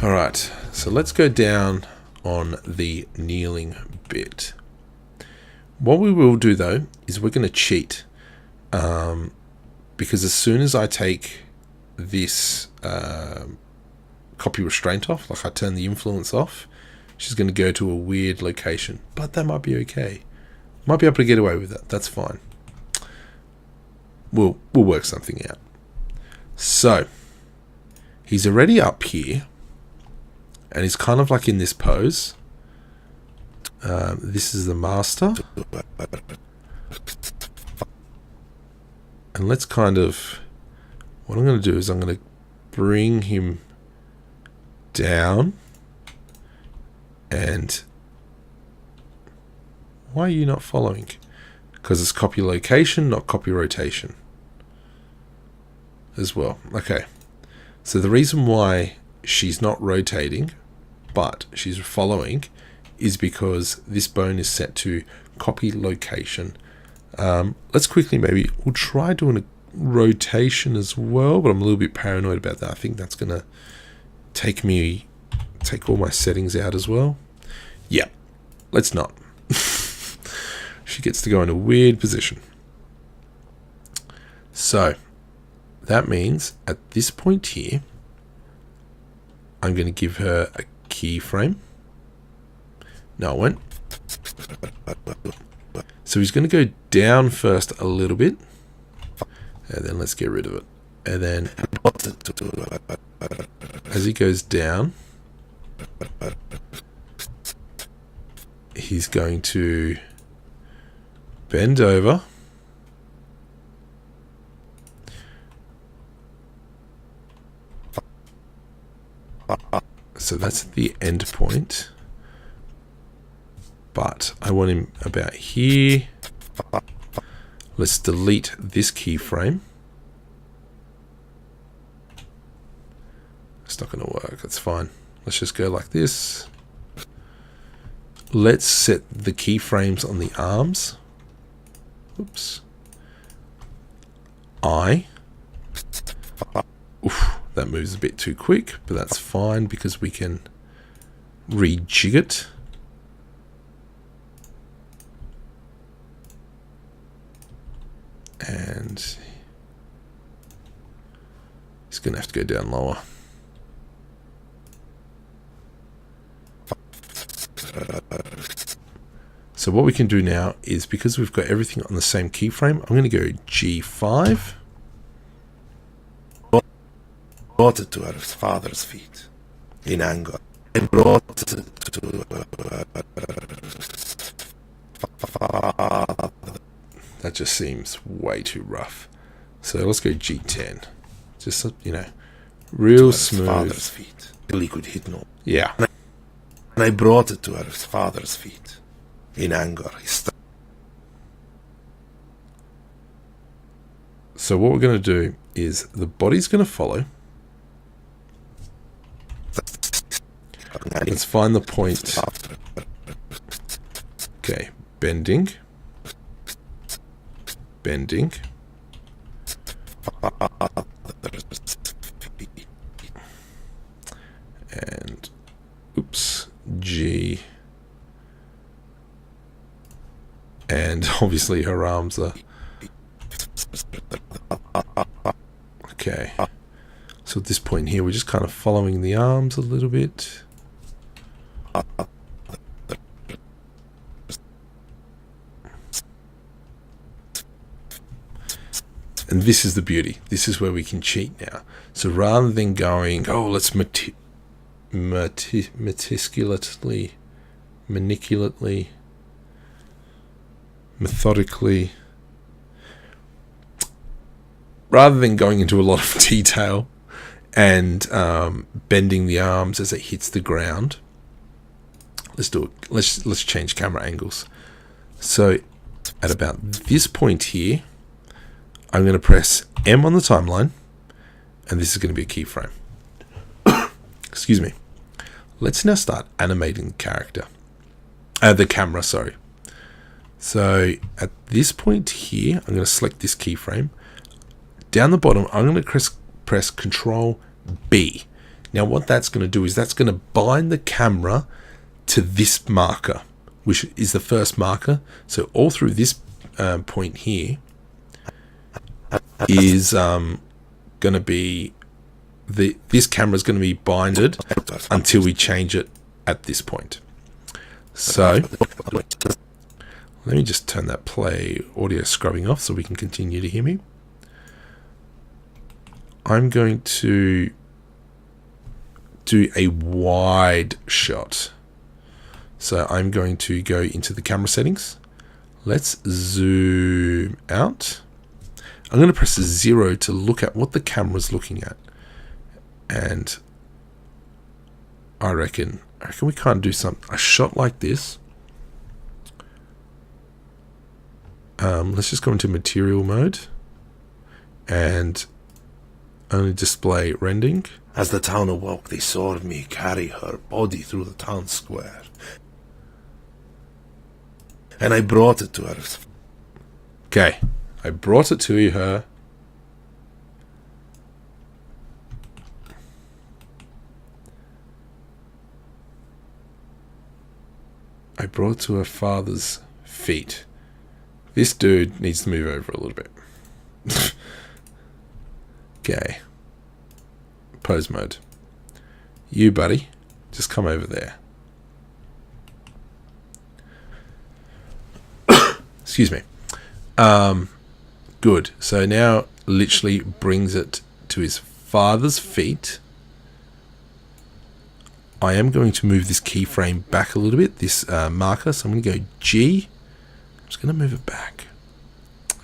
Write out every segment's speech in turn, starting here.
Alright, so let's go down on the kneeling bit. What we will do though is we're going to cheat, because as soon as I take this copy restraint off, like I turn the influence off, she's going to go to a weird location. But that might be okay. Might be able to get away with it. That's fine. We'll work something out. So he's already up here, and he's kind of like in this pose. This is the master. And let's kind of... What I'm going to do is I'm going to bring him down. And... Why are you not following? Because it's copy location, not copy rotation. As well. Okay. So the reason why she's not rotating, but she's following, is because this bone is set to copy location. Let's quickly we'll try doing a rotation as well, but I'm a little bit paranoid about that. I think that's going to take all my settings out as well. Yeah, let's not. She gets to go in a weird position. So that means at this point here, I'm going to give her a keyframe. No, I won't. So he's going to go down first a little bit, and then let's get rid of it. And then as he goes down, he's going to bend over. So that's the end point. But I want him about here. Let's delete this keyframe. It's not going to work. That's fine. Let's just go like this. Let's set the keyframes on the arms. Oops. Oof, that moves a bit too quick, but that's fine because we can rejig it. And he's going to have to go down lower. So what we can do now is, because we've got everything on the same keyframe, I'm going to go G5. Brought it to her father's feet in anger. I brought it to her father. That just seems way too rough. So let's go G10. Just, real smooth. Father's feet. Billy could hit no. Yeah. And I brought it to her father's feet in anger. So what we're going to do is the body's going to follow. Let's find the point. Okay, bending. Bending. And oops, G. And obviously her arms are okay. So at this point here, we're just kind of following the arms a little bit. And this is the beauty. This is where we can cheat now. So rather than going, oh, let's meticulously, methodically, rather than going into a lot of detail and bending the arms as it hits the ground, let's do it. Let's change camera angles. So at about this point here, I'm going to press M on the timeline, and this is going to be a keyframe. Excuse me. Let's now start animating the character. The camera, sorry. So at this point here, I'm going to select this keyframe. Down the bottom, I'm going to press Control B, Now what that's going to do is that's going to bind the camera to this marker, which is the first marker. So all through this point here is going to be this camera is going to be binded until we change it at this point. So let me just turn that play audio scrubbing off so we can continue to hear me. I'm going to do a wide shot. So I'm going to go into the camera settings. Let's zoom out. I'm going to press 0 to look at what the camera's looking at. And I reckon we can't do a shot like this. Let's just go into material mode and only display rendering. As the town awoke, they saw me carry her body through the town square. And I brought it to her. Okay, I brought it to her. I brought it to her father's feet. This dude needs to move over a little bit. Okay. Pose mode. You, buddy, just come over there. Excuse me. Good. So now literally brings it to his father's feet. I am going to move this keyframe back a little bit, this marker. So I'm going to go G. I'm just going to move it back.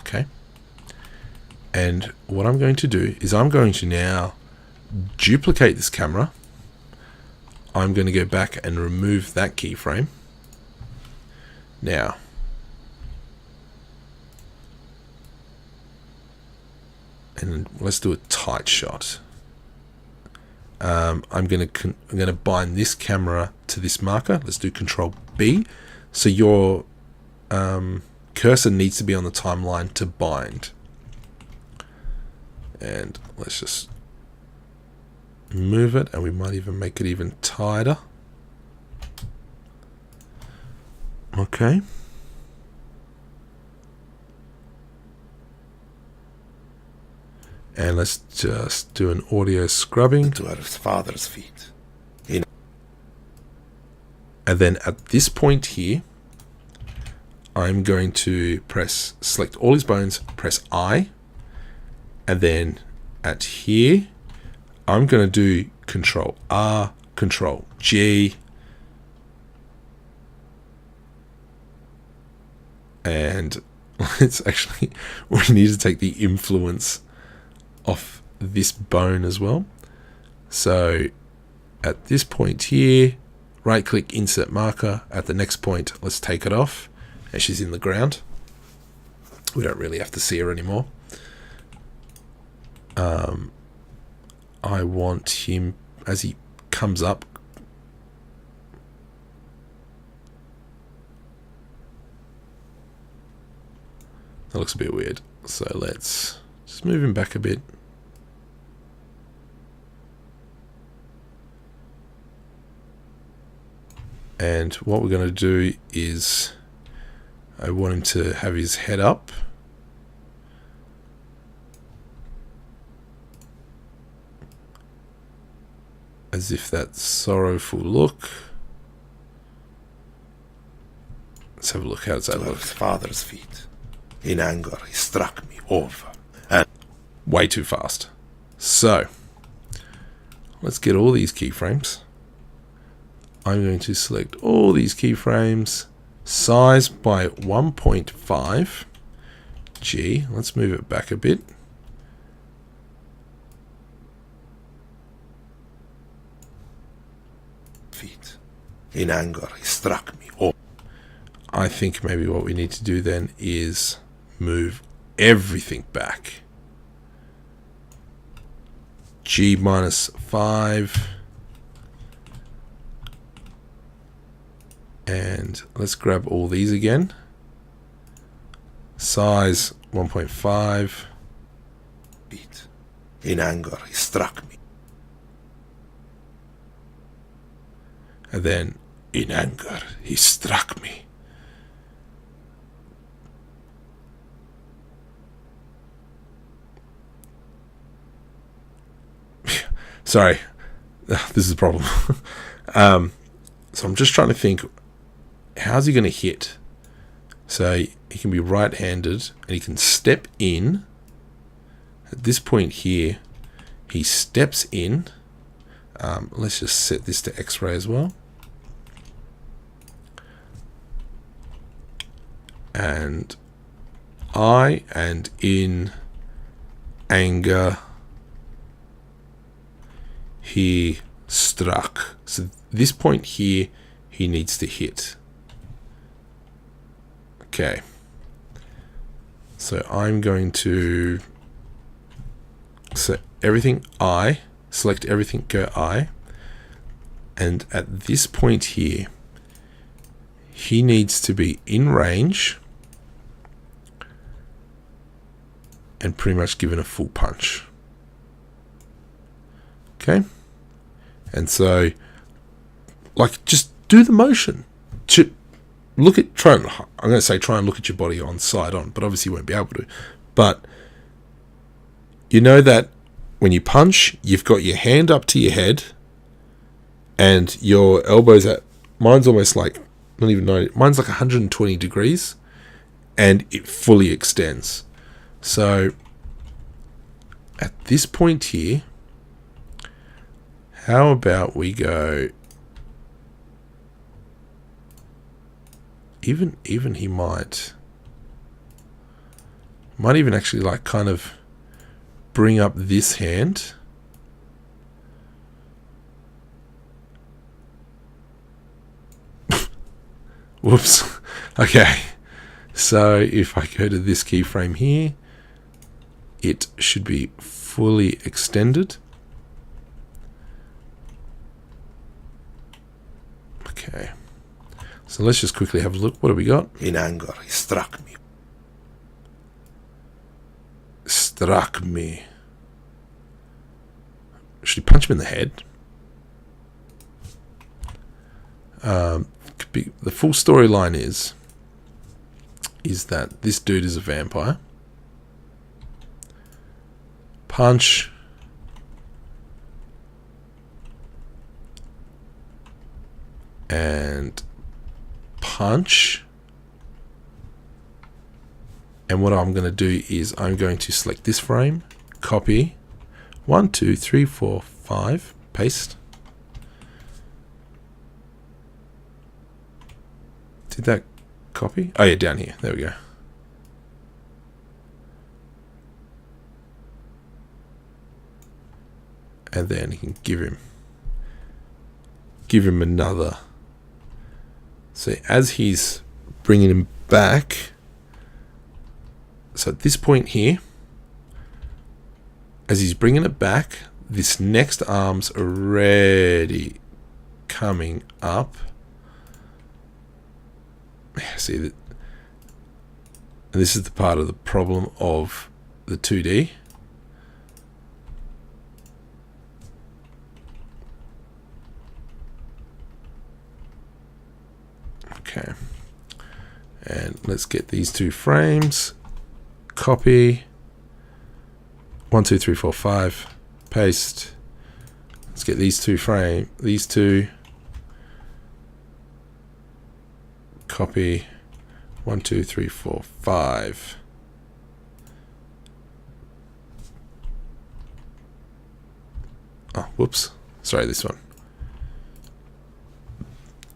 Okay. And what I'm going to do is I'm going to now duplicate this camera. I'm going to go back and remove that keyframe. Now, and let's do a tight shot. I'm going to bind this camera to this marker. Let's do Control B. So your cursor needs to be on the timeline to bind. And let's just move it, and we might even make it even tighter. Okay. And let's just do an audio scrubbing. To her father's feet. And then at this point here, I'm going to select all his bones, press I. And then at here, I'm going to do Control R, Control G. And it's actually, we need to take the influence off this bone as well. So at this point here, right click, insert marker. At the next point, let's take it off. And she's in the ground. We don't really have to see her anymore. I want him, as he comes up, that looks a bit weird, so let's just move him back a bit. And what we're going to do is I want him to have his head up. As if that sorrowful look. Let's have a look. How does that look? His father's feet. In anger, he struck me over. And way too fast. So, let's get all these keyframes. I'm going to select all these keyframes. Size by 1.5. G. Let's move it back a bit. feet. In anger, he struck me over. I think maybe what we need to do then is move everything back. G -5. And let's grab all these again. Size 1.5. In anger, he struck me. And then, in anger, he struck me. Sorry, this is the problem. So I'm just trying to think, how's he going to hit? So he can be right-handed, and he can step in. At this point here, he steps in. Let's just set this to X-ray as well. And in anger, he struck. So this point here, he needs to hit. Okay. So I'm going to set everything I, select everything, go I. And at this point here, he needs to be in range and pretty much given a full punch. Okay. And so, like, just do the motion. Look at, I'm going to say try and look at your body on side on, but obviously you won't be able to. But you know that when you punch, you've got your hand up to your head and your elbows at, mine's almost like, not even 90, mine's like 120 degrees and it fully extends. So at this point here, how about we go, even he might even actually like kind of bring up this hand. Whoops. Okay. So if I go to this keyframe here, it should be fully extended. Okay. So let's just quickly have a look. What do we got? In anger, he struck me. Struck me. Should he punch him in the head? The full storyline is that this dude is a vampire. Punch. And punch. And what I'm going to do is I'm going to select this frame, copy, 1, 2, 3, 4, 5, paste. Did that copy? Oh yeah, down here. There we go. And then you can give him another. So as he's bringing him back, so at this point here, as he's bringing it back, this next arm's already coming up. See that? And this is the part of the problem of the 2D. Okay. And let's get these two frames. Copy. 1, 2, 3, 4, 5. Paste. Let's get these two these two. Copy. 1, 2, 3, 4, 5. Oh, whoops. Sorry, this one.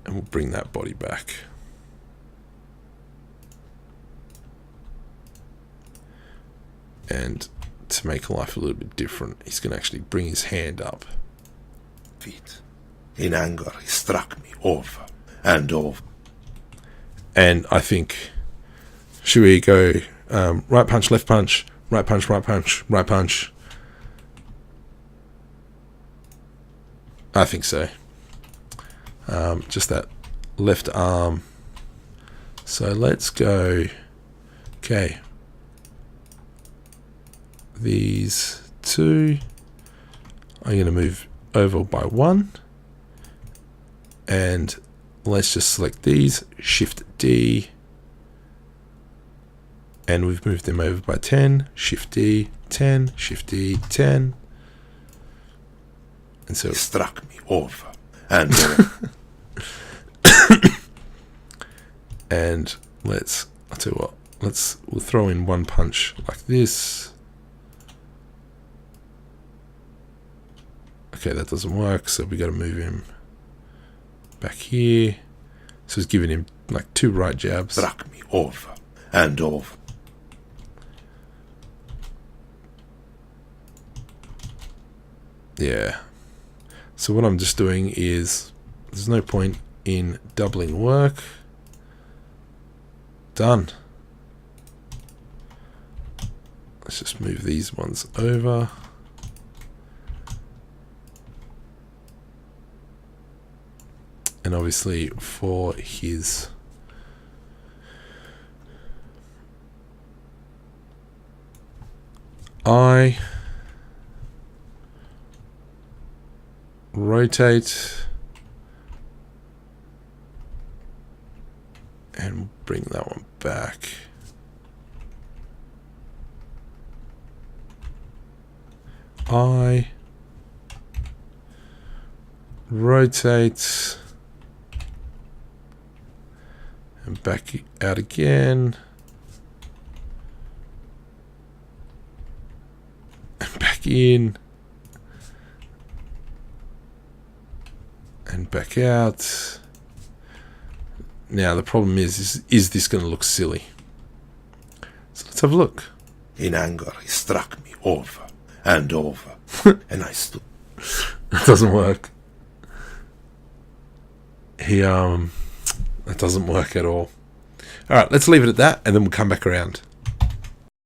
And we'll bring that body back. And to make life a little bit different, he's going to actually bring his hand up. Feet. In anger, he struck me over and over. And I think, should we go right punch, left punch, right punch, right punch, right punch? I think so. Just that left arm. So let's go. Okay. These two. I'm going to move over by 1. And let's just select these, Shift D, and we've moved them over by 10, Shift D, 10, Shift D, 10. And so He struck me over and and I'll tell you what, we'll throw in one punch like this. Okay, that doesn't work, so we got to move him back here. So it's giving him like 2 right jabs. struck me over and over. Yeah. So what I'm just doing is, there's no point in doubling work. Done. Let's just move these ones over. And obviously for his eye, rotate and bring that one back. Eye, rotate and back out again and back in and back out. Now the problem is this going to look silly? So let's have a look. In anger, he struck me over and over, and I stood. That doesn't work. That doesn't work at all. All right, let's leave it at that, and then we'll come back around.